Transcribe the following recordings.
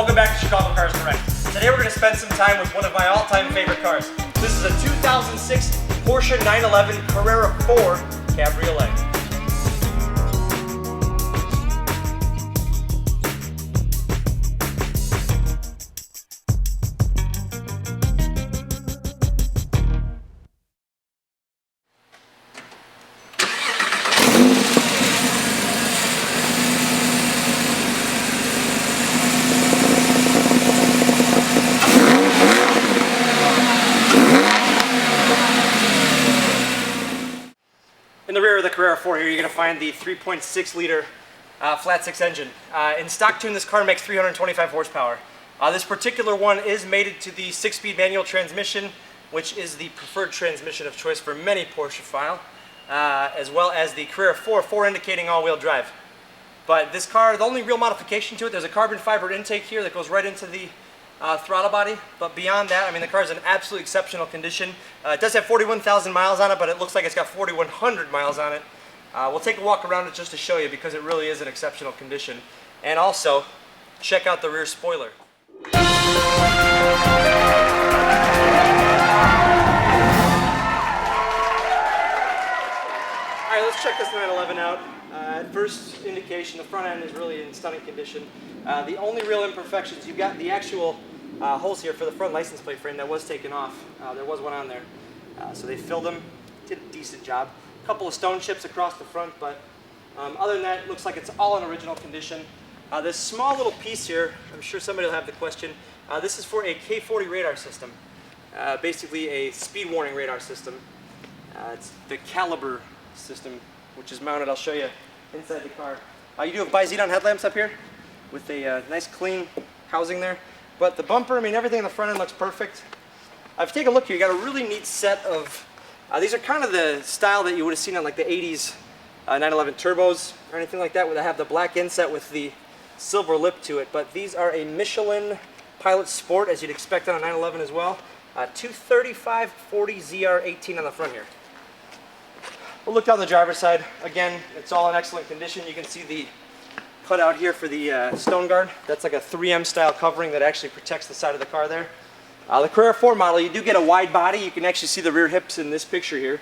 Welcome back to Chicago Cars Direct. Today we're going to spend some time with one of my all-time favorite cars. This is a 2006 Porsche 911 Carrera 4 Cabriolet. In the rear of the Carrera 4 here, you're going to find the 3.6 liter flat six engine. In stock tune, this car makes 325 horsepower. This particular one is mated to the 6-speed manual transmission, which is the preferred transmission of choice for many Porsche as well as the Carrera 4 indicating all-wheel drive. But this car, the only real modification to it, there's a carbon fiber intake here that goes right into the throttle body, but beyond that, I mean, the car is in absolutely exceptional condition. It does have 41,000 miles on it, but it looks like it's got 4,100 miles on it. We'll take a walk around it just to show you because it really is in exceptional condition. And also, check out the rear spoiler. Alright, let's check this 911 out. At first indication, the front end is really in stunning condition. The only real imperfections, you've got the actual holes here for the front license plate frame that was taken off. There was one on there. So they filled them, did a decent job. A couple of stone chips across the front, but other than that, it looks like it's all in original condition. This small little piece here, I'm sure somebody will have the question. This is for a K40 radar system. Basically a speed warning radar system. It's the caliber system, which is mounted, I'll show you inside the car. You do have bi-xenon headlamps up here with a nice clean housing there. But the bumper, I mean, everything on the front end looks perfect. If you take a look here, you got a really neat set of, these are kind of the style that you would have seen on like the 80s 911 turbos or anything like that, where they have the black inset with the silver lip to it. But these are a Michelin Pilot Sport, as you'd expect on a 911 as well. 235/40 ZR18 on the front here. We'll look down the driver's side. Again, it's all in excellent condition. You can see the cutout here for the stone guard. That's like a 3M style covering that actually protects the side of the car there. The Carrera 4 model, you do get a wide body. You can actually see the rear hips in this picture here.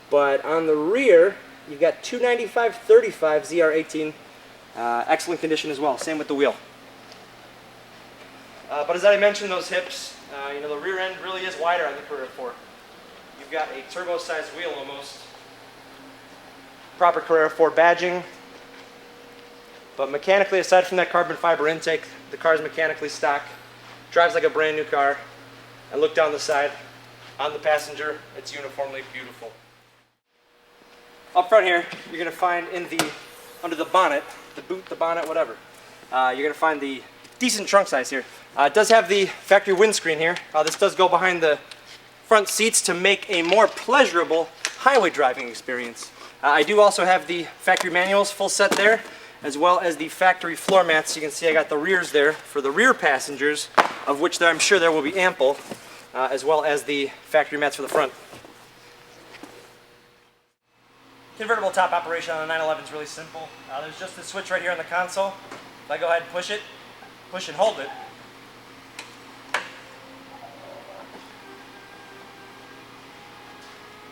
But on the rear, you've got 295/35 ZR18. Excellent condition as well. Same with the wheel. But as I mentioned, those hips, you know, the rear end really is wider on the Carrera 4. You've got a turbo-sized wheel almost. Proper Carrera 4 badging. But mechanically, aside from that carbon fiber intake, the car is mechanically stock. Drives like a brand new car. And look down the side. On the passenger, it's uniformly beautiful. Up front here, you're going to find under the bonnet, the boot, the bonnet, whatever, you're going to find the decent trunk size here. It does have the factory windscreen here. This does go behind the front seats to make a more pleasurable highway driving experience. I do also have the factory manuals full set there, as well as the factory floor mats. You can see I got the rears there for the rear passengers, of which I'm sure there will be ample, as well as the factory mats for the front. Convertible top operation on the 911 is really simple. There's just a switch right here on the console. If I go ahead and push and hold it,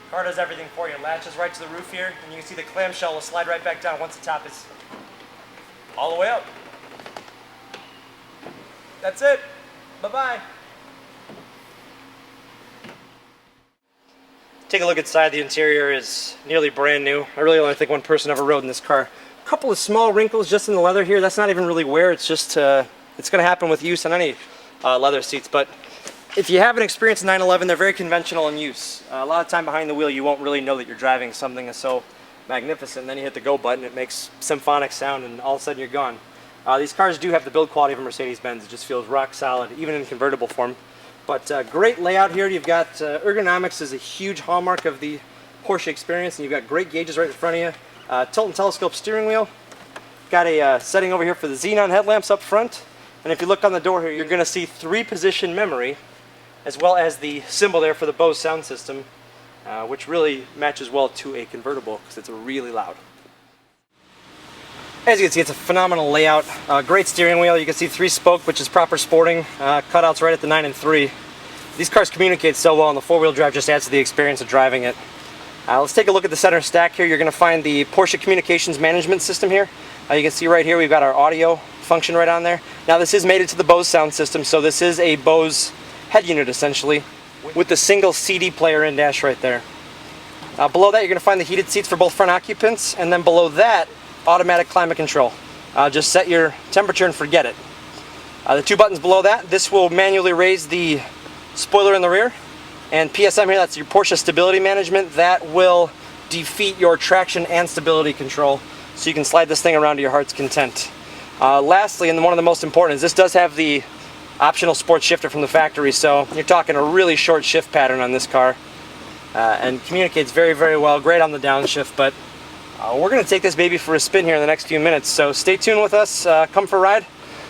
car does everything for you. It latches right to the roof here, and you can see the clamshell will slide right back down once the top is all the way up. That's it. Bye-bye. Take a look inside. The interior is nearly brand new. I really only think one person ever rode in this car. A couple of small wrinkles just in the leather here. That's not even really wear. It's just, it's going to happen with use on any leather seats. But if you haven't experienced a 911, they're very conventional in use. A lot of time behind the wheel, you won't really know that you're driving something that's so magnificent. And then you hit the go button, it makes symphonic sound, and all of a sudden you're gone. These cars do have the build quality of a Mercedes-Benz. It just feels rock solid, even in convertible form. But great layout here. You've got ergonomics is a huge hallmark of the Porsche experience, and you've got great gauges right in front of you. Tilt and telescope steering wheel. Got a setting over here for the xenon headlamps up front. And if you look on the door here, you're going to see 3-position memory, as well as the symbol there for the Bose sound system, which really matches well to a convertible because it's really loud. As you can see, it's a phenomenal layout. Great steering wheel. You can see 3-spoke, which is proper sporting. Cutouts right at the 9 and 3. These cars communicate so well, and the 4-wheel drive just adds to the experience of driving it. Let's take a look at the center stack here. You're going to find the Porsche Communications Management System here. You can see right here we've got our audio function right on there. Now this is mated to the Bose sound system, so this is a Bose head unit essentially, with the single CD player in dash right there. Below that you're going to find the heated seats for both front occupants, and then below that, automatic climate control. Just set your temperature and forget it. The 2 buttons below that, this will manually raise the spoiler in the rear, and PSM here, that's your Porsche Stability Management, that will defeat your traction and stability control, so you can slide this thing around to your heart's content. Lastly, and one of the most important, is this does have the optional sports shifter from the factory, so you're talking a really short shift pattern on this car, and communicates very, very well, great on the downshift. But we're going to take this baby for a spin here in the next few minutes, so stay tuned with us, come for a ride,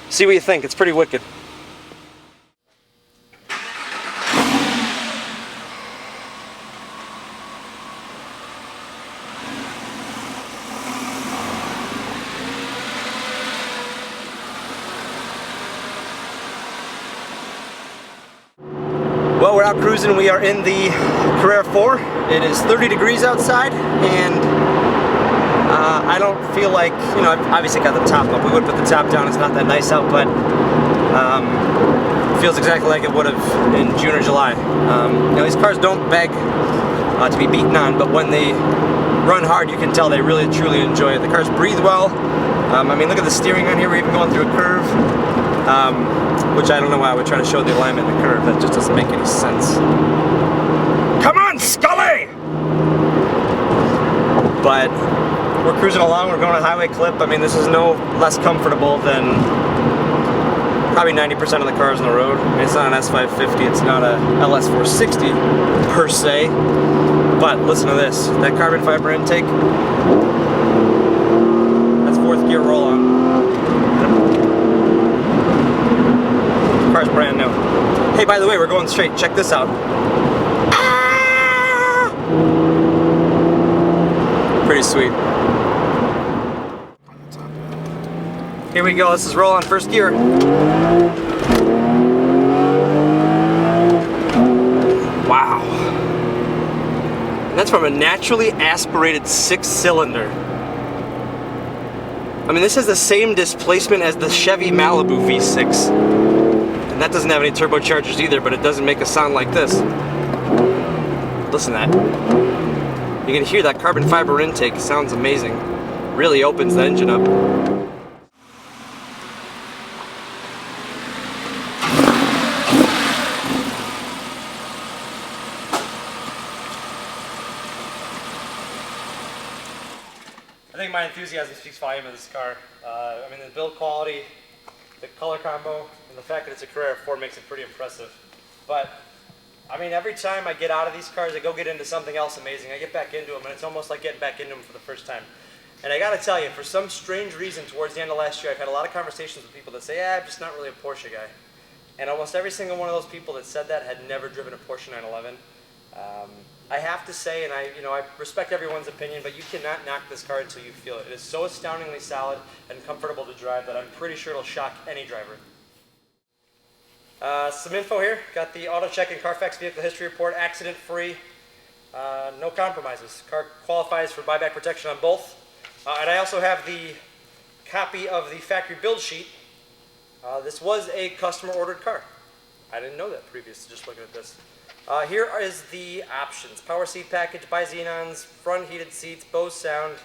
see what you think. It's pretty wicked. Well, we're out cruising. We are in the Carrera 4. It is 30 degrees outside, and I don't feel like, you know, I've obviously got the top up. We would put the top down. It's not that nice out, but it feels exactly like it would have in June or July. You know, these cars don't beg to be beaten on, but when they run hard, you can tell they really, truly enjoy it. The cars breathe well. I mean, look at the steering on here. We're even going through a curve. Which I don't know why I would try to show the alignment in the curve. That just doesn't make any sense. Come on, Scully! But we're cruising along. We're going at highway clip. I mean, this is no less comfortable than probably 90% of the cars on the road. I mean, it's not an S550. It's not a LS460 per se. But listen to this. That carbon fiber intake. That's 4th gear roll-on. Car's brand new. Hey, by the way, we're going straight. Check this out. Ah! Pretty sweet. Here we go. This is roll on 1st gear. Wow. And that's from a naturally aspirated 6-cylinder. I mean, this has the same displacement as the Chevy Malibu V6. And that doesn't have any turbochargers either, but it doesn't make a sound like this. Listen to that. You can hear that carbon fiber intake. It sounds amazing. Really opens the engine up. I think my enthusiasm speaks volume of this car. I mean, the build quality, the color combo, and the fact that it's a Carrera 4 makes it pretty impressive. But, I mean, every time I get out of these cars, I go get into something else amazing. I get back into them, and it's almost like getting back into them for the first time. And I gotta tell you, for some strange reason, towards the end of last year, I've had a lot of conversations with people that say, I'm just not really a Porsche guy. And almost every single one of those people that said that had never driven a Porsche 911. I have to say, and I respect everyone's opinion, but you cannot knock this car until you feel it. It is so astoundingly solid and comfortable to drive that I'm pretty sure it'll shock any driver. Some info here. Got the auto check and Carfax vehicle history report, accident free, no compromises. Car qualifies for buyback protection on both. And I also have the copy of the factory build sheet. This was a customer ordered car. I didn't know that previous to just looking at this. Here is the options. Power seat package, bi-xenons, front heated seats, Bose sound,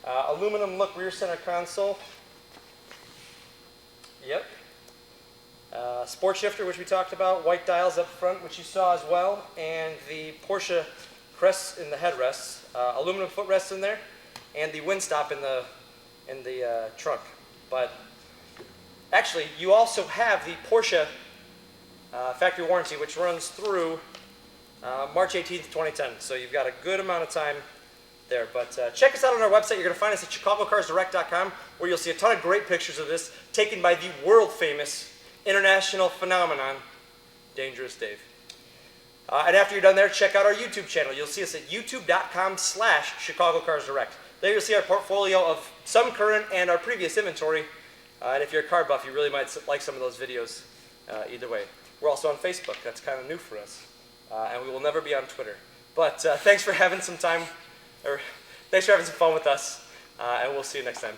aluminum look rear center console. Yep. Sport shifter, which we talked about, white dials up front, which you saw as well, and the Porsche crests in the headrests, aluminum footrests in there, and the windstop in the trunk. But actually, you also have the Porsche factory warranty, which runs through March 18th, 2010. So you've got a good amount of time there. But check us out on our website. You're going to find us at chicagocarsdirect.com, where you'll see a ton of great pictures of this taken by the world-famous international phenomenon, Dangerous Dave. And after you're done there, check out our YouTube channel. You'll see us at youtube.com/chicagocarsdirect. There you'll see our portfolio of some current and our previous inventory. And if you're a car buff, you really might like some of those videos either way. We're also on Facebook. That's kind of new for us. And we will never be on Twitter. But thanks for having some time, or thanks for having some fun with us, and we'll see you next time.